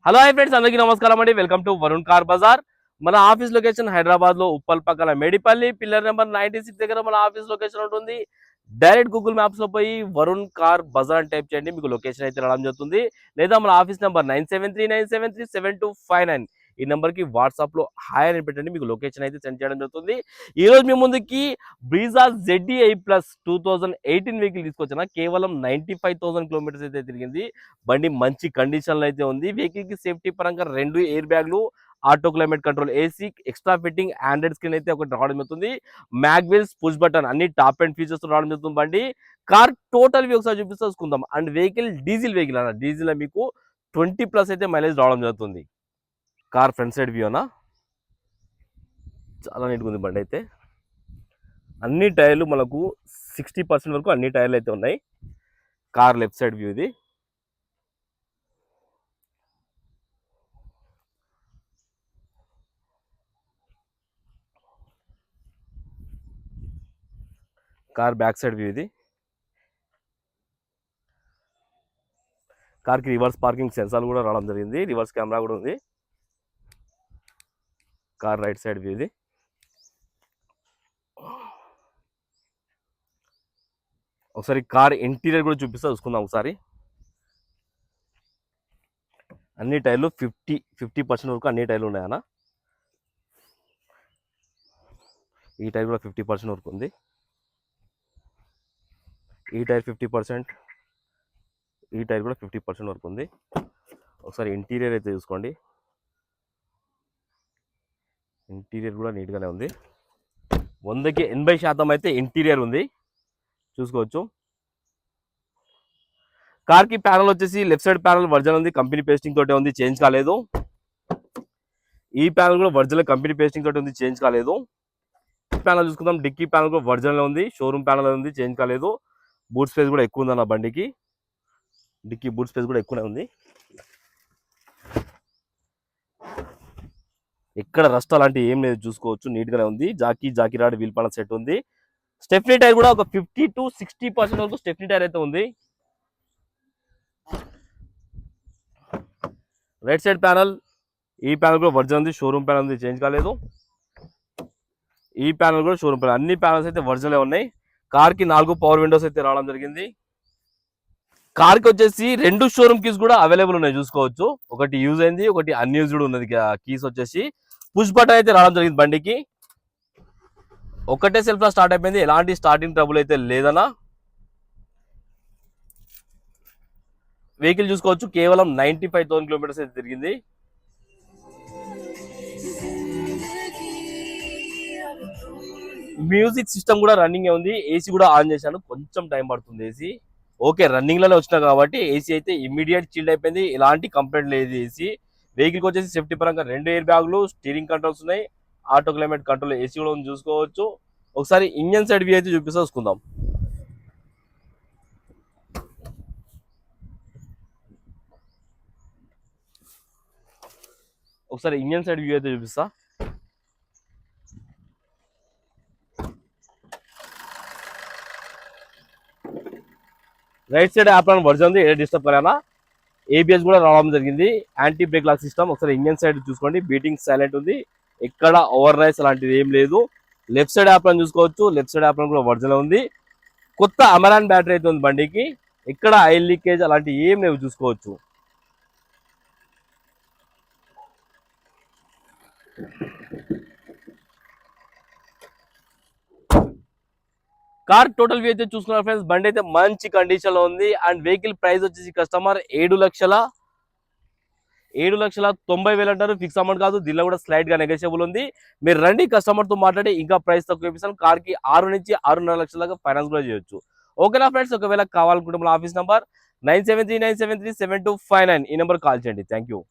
Hello hi friends, అందరికీ నమస్కారం అండి. Welcome to Varun car Bazaar. మన ఆఫీస్ లొకేషన్ హైదరాబాద్ లో ఉప్పల్ పక్కన మేడిపల్లి పిల్లర్ నెంబర్ 96 దగ్గర మన ఆఫీస్ లొకేషన్ ఉంటుంది. డైరెక్ట్ గూగుల్ మ్యాప్స్ లో పోయి వరుణ్ కార్ బజార్ అని టైప్ చేయండి, మీకు లొకేషన్ అయితే రావడం జరుగుతుంది. లేదా మన ఆఫీస్ నెంబర్ 9739737259 ఈ నెంబర్ కి వాట్సాప్ లో హాయ్ అని పెట్టండి, మీకు లొకేషన్ అయితే సెండ్ చేయడం జరుగుతుంది. ఈ రోజు మీ ముందుకి బ్రీజా ZDI ప్లస్ 2018 వెహికల్ తీసుకొచ్చిన కేవలం 95,000 కిలోమీటర్స్ అయితే తిరిగింది. బండి మంచి కండిషన్ లో అయితే ఉంది. వెహికల్ కి సేఫ్టీ పరంగా 2 ఎయిర్ బ్యాగ్లు, auto climate control AC, extra fitting Android screen అయితే ఒకటి రావడం జరుగుతుంది. మ్యాగ్ వీల్స్, పుష్ బటన్ అన్ని టాప్ అండ్ ఫీచర్స్ రావడం జరుగుతుంది. బండి కార్ టోటల్ వ్యూ ఒకసారి చూసుకుందాం. అండ్ వెహికల్ డీజిల్ వెహికల్ అన్న, డీజిల్ మీకు 20+ అయితే మైలేజ్ రావడం జరుగుతుంది. కార్ ఫ్రంట్ సైడ్ వ్యూ అన్న చాలా నీట్గా ఉంది. బండి అయితే అన్ని టైర్లు మనకు 60% వరకు అన్ని టైర్లు అయితే ఉన్నాయి. కార్ లెఫ్ట్ సైడ్ వ్యూ ఇది. కార్ బ్యాక్ సైడ్ వ్యూ ఇది. కార్కి రివర్స్ పార్కింగ్ సెన్సార్లు కూడా రావడం జరిగింది. రివర్స్ కెమెరా కూడా ఉంది. కార్ రైట్ సైడ్ వ్యూ ఇది. ఒకసారి కార్ ఇంటీరియర్ కూడా చూసుకుందాం ఒకసారి. అన్ని టైర్లు 50% వరకు అన్ని టైర్లు ఉన్నాయన్న. ఈ టైర్ కూడా 50% వరకు ఉంది. ఈ టైర్ 50%, ఈ టైర్ కూడా 50% వరకు ఉంది. ఒకసారి ఇంటీరియర్ అయితే చూసుకోండి. ఇంటీరియర్ కూడా నీట్గానే ఉంది. 100కి 80% అయితే ఇంటీరియర్ ఉంది, చూసుకోవచ్చు. కార్కి ప్యానల్ వచ్చేసి లెఫ్ట్ సైడ్ ప్యానల్ వర్జన్ ఉంది, కంపెనీ పేస్టింగ్ తోటే ఉంది, చేంజ్ కాలేదు. ఈ ప్యానల్ కూడా వర్జన్ కంపెనీ పేస్టింగ్ తోటి ఉంది, చేంజ్ కాలేదు. ప్యానల్ చూసుకుందాం. డిక్కీ ప్యానల్ కూడా వర్జన్ లో ఉంది, షోరూమ్ ప్యానల్ ఉంది, చేంజ్ కాలేదు. బూట్ స్పేస్ కూడా ఎక్కువ ఉంది అన్న బండికి. డిక్కీ బూట్ స్పేస్ కూడా ఎక్కువనే ఉంది. ఎక్కడ రస్ట్ అలాంటివి ఏం లేదు, చూసుకోవచ్చు. నీట్గానే ఉంది. Jockey rod wheel panel set ఉంది. స్టెఫ్నీ టైర్ కూడా ఒక 50 to 60% వరకు స్టెఫ్నీ టైర్ అయితే ఉంది. రైట్ సైడ్ ప్యానల్, ఈ ప్యానల్ కూడా వర్జన్ ఉంది, షోరూమ్ ప్యానల్ ఉంది, చేంజ్ కాలేదు. ఈ ప్యానల్ కూడా షోరూమ్ ప్యానల్, అన్ని ప్యానల్స్ అయితే వర్జన్లే ఉన్నాయి. కార్కి 4 పవర్ విండోస్ అయితే రావడం జరిగింది. కార్కి వచ్చేసి 2 షోరూమ్ కీస్ కూడా అవైలబుల్ ఉన్నాయి, చూసుకోవచ్చు. ఒకటి యూజ్ అయింది, ఒకటి అన్యూజ్డ్ ఉన్నది. కీస్ వచ్చేసి పుష్ బటన్ అయితే రావడం జరిగింది. బండికి ఒకటే సెల్ఫ్ లో స్టార్ట్ అయిపోయింది, ఎలాంటి స్టార్టింగ్ ట్రబుల్ అయితే లేదన్నా. వెహికల్ చూసుకోవచ్చు, కేవలం 95,000 కిలోమీటర్స్ అయితే తిరిగింది. మ్యూజిక్ సిస్టమ్ కూడా రన్నింగ్ ఉంది. ఏసీ కూడా ఆన్ చేశాను, కొంచెం టైం పడుతుంది. ఏసీ ఓకే, రన్నింగ్ లోనే వచ్చినా కాబట్టి ఏసీ అయితే ఇమ్మీడియట్ చిల్డ్ అయిపోయింది, ఎలాంటి కంప్లైంట్ లేదు. ఏసీ వెహికల్ వచ్చేసి సేఫ్టీ పరంగా 2 ఎయిర్ బ్యాగులు, స్టీరింగ్ కంట్రోల్స్ ఉన్నాయి, ఆటో క్లైమేట్ కంట్రోల్ ఏసీ కూడా ఉంది, చూసుకోవచ్చు. ఒకసారి ఇంజన్ సైడ్ వ్యూ అయితే చూసుకుందాం. ఒకసారి ఇంజన్ సైడ్ వ్యూ అయితే చూపిస్తా. రైట్ సైడ్ యాప్రాన్ వర్జన్ ఉంది, ఏ డిస్టర్బ్ కరేనా. ఏబిఎస్ కూడా రావడం జరిగింది, యాంటీ బ్రేక్ లాక్ సిస్టమ్. ఒకసారి ఇంజన్ సైడ్ చూసుకోండి, బీటింగ్ సైలెంట్ ఉంది, ఎక్కడ ఓవర్ రైస్ అలాంటిది ఏం లేదు. లెఫ్ట్ సైడ్ యాప్రాన్ చూసుకోవచ్చు, లెఫ్ట్ సైడ్ యాప్రాన్ కూడా వర్జన్ ఉంది. కొత్త అమరాన్ బ్యాటరీ అయితే ఉంది బండికి, ఎక్కడ ఆయిల్ లీకేజ్ అలాంటివి ఏం లేవు, చూసుకోవచ్చు. కార్ టోటల్ వ్యూ అయితే చూసుకున్నారు ఫ్రెండ్స్. బండి అయితే మంచి కండిషన్ లో ఉంది. అండ్ వెహికల్ ప్రైస్ వచ్చేసి కస్టమర్ 7,90,000 అంటారు, ఫిక్స్ అమౌంట్ కాదు. దీనిలో కూడా స్లైడ్ గా నెగోషియబుల్ ఉంది. మీరు రండి, కస్టమర్ తో మాట్లాడి ఇంకా ప్రైస్ తక్కువ ఇప్పిస్తాను. కార్ కి 6 నుంచి 6.5 లక్షల దాకా ఫైనాన్స్ కూడా చేయొచ్చు. ఓకేనా ఫ్రెండ్స్, ఒకవేళ కావాలనుకుంటే మన ఆఫీస్ నంబర్ 9739737259 ఈ నెంబర్ కాల్ చేయండి. Thank you.